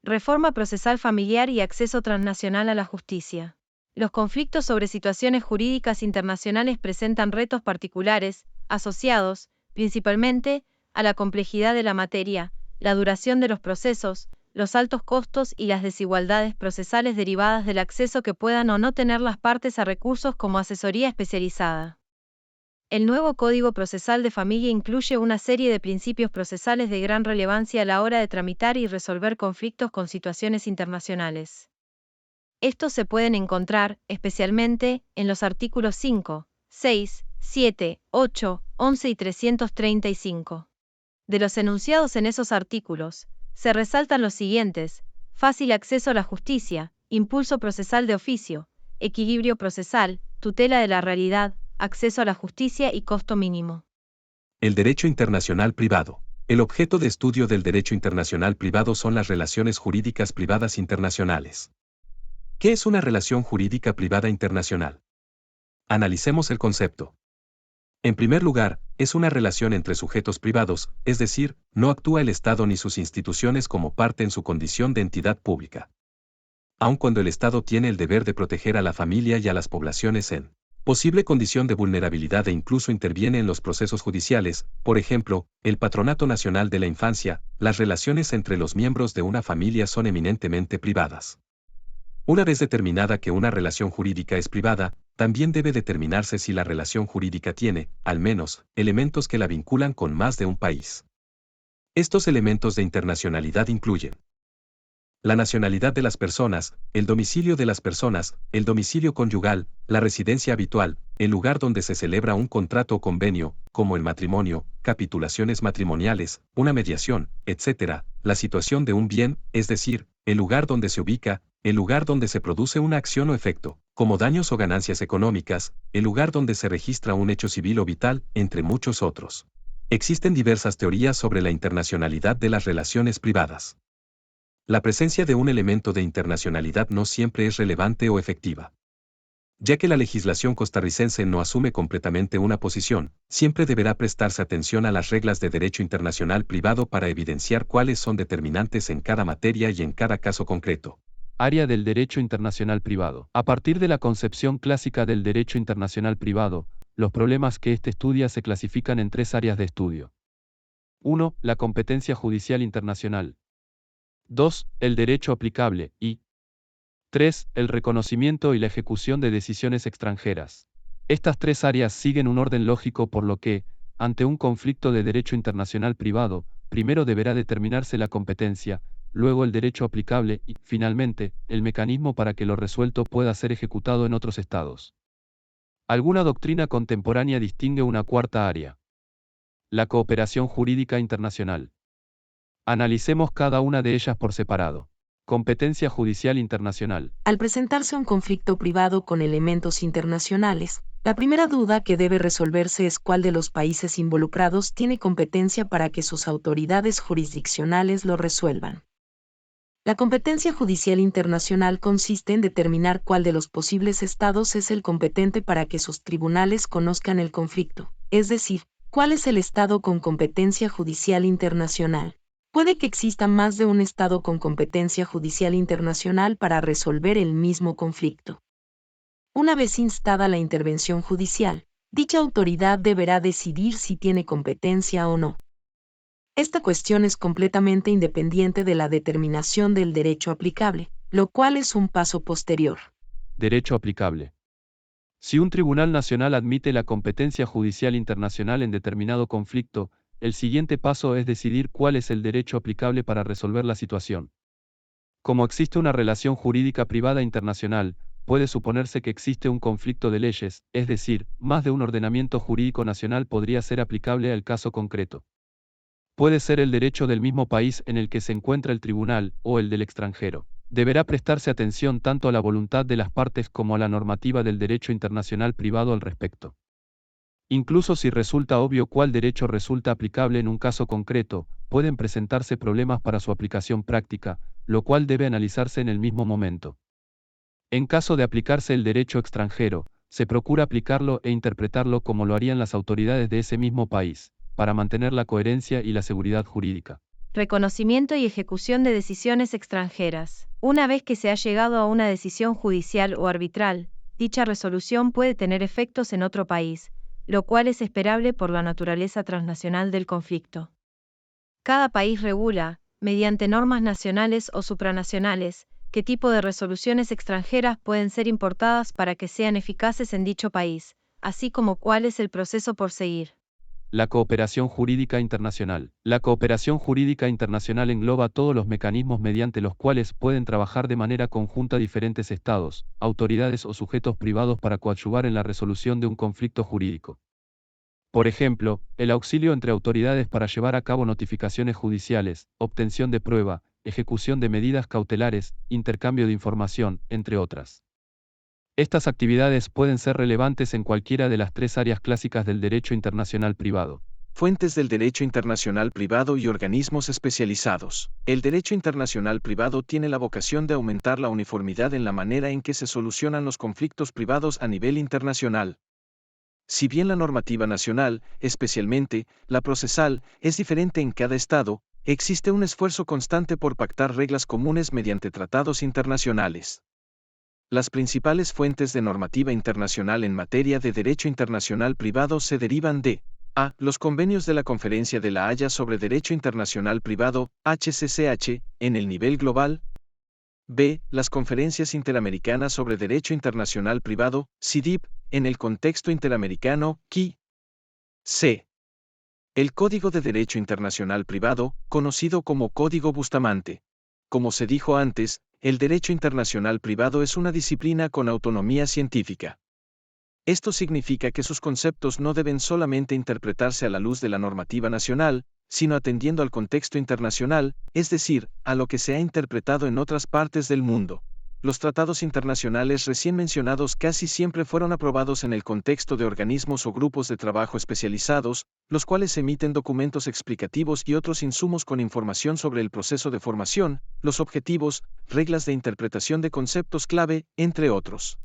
Reforma procesal familiar y acceso transnacional a la justicia. Los conflictos sobre situaciones jurídicas internacionales presentan retos particulares, asociados, principalmente, a la complejidad de la materia, la duración de los procesos, los altos costos y las desigualdades procesales derivadas del acceso que puedan o no tener las partes a recursos como asesoría especializada. El nuevo Código Procesal de Familia incluye una serie de principios procesales de gran relevancia a la hora de tramitar y resolver conflictos con situaciones internacionales. Estos se pueden encontrar, especialmente, en los artículos 5, 6, 7, 8, 11 y 335. De los enunciados en esos artículos, se resaltan los siguientes: fácil acceso a la justicia, impulso procesal de oficio, equilibrio procesal, tutela de la realidad, acceso a la justicia y costo mínimo. El derecho internacional privado. El objeto de estudio del derecho internacional privado son las relaciones jurídicas privadas internacionales. ¿Qué es una relación jurídica privada internacional? Analicemos el concepto. En primer lugar, es una relación entre sujetos privados, es decir, no actúa el Estado ni sus instituciones como parte en su condición de entidad pública. Aun cuando el Estado tiene el deber de proteger a la familia y a las poblaciones en posible condición de vulnerabilidad e incluso interviene en los procesos judiciales, por ejemplo, el Patronato Nacional de la Infancia, las relaciones entre los miembros de una familia son eminentemente privadas. Una vez determinada que una relación jurídica es privada, también debe determinarse si la relación jurídica tiene, al menos, elementos que la vinculan con más de un país. Estos elementos de internacionalidad incluyen la nacionalidad de las personas, el domicilio de las personas, el domicilio conyugal, la residencia habitual, el lugar donde se celebra un contrato o convenio, como el matrimonio, capitulaciones matrimoniales, una mediación, etc., la situación de un bien, es decir, el lugar donde se ubica, el lugar donde se produce una acción o efecto, como daños o ganancias económicas, el lugar donde se registra un hecho civil o vital, entre muchos otros. Existen diversas teorías sobre la internacionalidad de las relaciones privadas. La presencia de un elemento de internacionalidad no siempre es relevante o efectiva. Ya que la legislación costarricense no asume completamente una posición, siempre deberá prestarse atención a las reglas de derecho internacional privado para evidenciar cuáles son determinantes en cada materia y en cada caso concreto. Área del derecho internacional privado. A partir de la concepción clásica del derecho internacional privado, los problemas que éste estudia se clasifican en tres áreas de estudio. 1. La competencia judicial internacional. 2. El derecho aplicable y 3. El reconocimiento y la ejecución de decisiones extranjeras. Estas tres áreas siguen un orden lógico por lo que, ante un conflicto de derecho internacional privado, primero deberá determinarse la competencia, luego el derecho aplicable y, finalmente, el mecanismo para que lo resuelto pueda ser ejecutado en otros estados. Alguna doctrina contemporánea distingue una cuarta área: la cooperación jurídica internacional. Analicemos cada una de ellas por separado. Competencia judicial internacional. Al presentarse un conflicto privado con elementos internacionales, la primera duda que debe resolverse es cuál de los países involucrados tiene competencia para que sus autoridades jurisdiccionales lo resuelvan. La competencia judicial internacional consiste en determinar cuál de los posibles estados es el competente para que sus tribunales conozcan el conflicto, es decir, cuál es el estado con competencia judicial internacional. Puede que exista más de un estado con competencia judicial internacional para resolver el mismo conflicto. Una vez instada la intervención judicial, dicha autoridad deberá decidir si tiene competencia o no. Esta cuestión es completamente independiente de la determinación del derecho aplicable, lo cual es un paso posterior. Derecho aplicable. Si un tribunal nacional admite la competencia judicial internacional en determinado conflicto, el siguiente paso es decidir cuál es el derecho aplicable para resolver la situación. Como existe una relación jurídica privada internacional, puede suponerse que existe un conflicto de leyes, es decir, más de un ordenamiento jurídico nacional podría ser aplicable al caso concreto. Puede ser el derecho del mismo país en el que se encuentra el tribunal, o el del extranjero. Deberá prestarse atención tanto a la voluntad de las partes como a la normativa del derecho internacional privado al respecto. Incluso si resulta obvio cuál derecho resulta aplicable en un caso concreto, pueden presentarse problemas para su aplicación práctica, lo cual debe analizarse en el mismo momento. En caso de aplicarse el derecho extranjero, se procura aplicarlo e interpretarlo como lo harían las autoridades de ese mismo país, para mantener la coherencia y la seguridad jurídica. Reconocimiento y ejecución de decisiones extranjeras. Una vez que se ha llegado a una decisión judicial o arbitral, dicha resolución puede tener efectos en otro país, lo cual es esperable por la naturaleza transnacional del conflicto. Cada país regula, mediante normas nacionales o supranacionales, qué tipo de resoluciones extranjeras pueden ser importadas para que sean eficaces en dicho país, así como cuál es el proceso por seguir. La cooperación jurídica internacional. La cooperación jurídica internacional engloba todos los mecanismos mediante los cuales pueden trabajar de manera conjunta diferentes estados, autoridades o sujetos privados para coadyuvar en la resolución de un conflicto jurídico. Por ejemplo, el auxilio entre autoridades para llevar a cabo notificaciones judiciales, obtención de prueba, ejecución de medidas cautelares, intercambio de información, entre otras. Estas actividades pueden ser relevantes en cualquiera de las tres áreas clásicas del derecho internacional privado. Fuentes del derecho internacional privado y organismos especializados. El derecho internacional privado tiene la vocación de aumentar la uniformidad en la manera en que se solucionan los conflictos privados a nivel internacional. Si bien la normativa nacional, especialmente la procesal, es diferente en cada estado, existe un esfuerzo constante por pactar reglas comunes mediante tratados internacionales. Las principales fuentes de normativa internacional en materia de derecho internacional privado se derivan de a. Los convenios de la Conferencia de La Haya sobre Derecho Internacional Privado, HCCH, en el nivel global. B. Las conferencias interamericanas sobre Derecho Internacional Privado, CIDIP, en el contexto interamericano, CI. C. El Código de Derecho Internacional Privado, conocido como Código Bustamante. Como se dijo antes, el derecho internacional privado es una disciplina con autonomía científica. Esto significa que sus conceptos no deben solamente interpretarse a la luz de la normativa nacional, sino atendiendo al contexto internacional, es decir, a lo que se ha interpretado en otras partes del mundo. Los tratados internacionales recién mencionados casi siempre fueron aprobados en el contexto de organismos o grupos de trabajo especializados, los cuales emiten documentos explicativos y otros insumos con información sobre el proceso de formación, los objetivos, reglas de interpretación de conceptos clave, entre otros.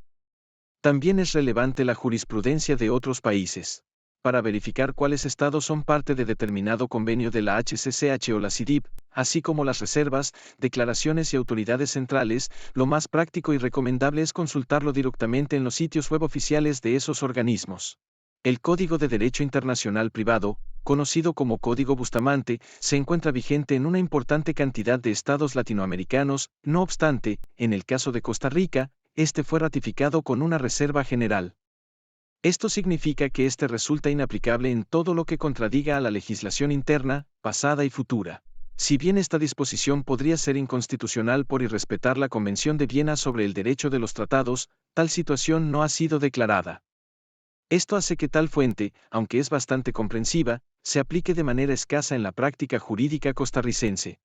También es relevante la jurisprudencia de otros países. Para verificar cuáles estados son parte de determinado convenio de la HCCH o la CIDIP, así como las reservas, declaraciones y autoridades centrales, lo más práctico y recomendable es consultarlo directamente en los sitios web oficiales de esos organismos. El Código de Derecho Internacional Privado, conocido como Código Bustamante, se encuentra vigente en una importante cantidad de estados latinoamericanos, no obstante, en el caso de Costa Rica, este fue ratificado con una reserva general. Esto significa que este resulta inaplicable en todo lo que contradiga a la legislación interna, pasada y futura. Si bien esta disposición podría ser inconstitucional por irrespetar la Convención de Viena sobre el derecho de los tratados, tal situación no ha sido declarada. Esto hace que tal fuente, aunque es bastante comprensiva, se aplique de manera escasa en la práctica jurídica costarricense.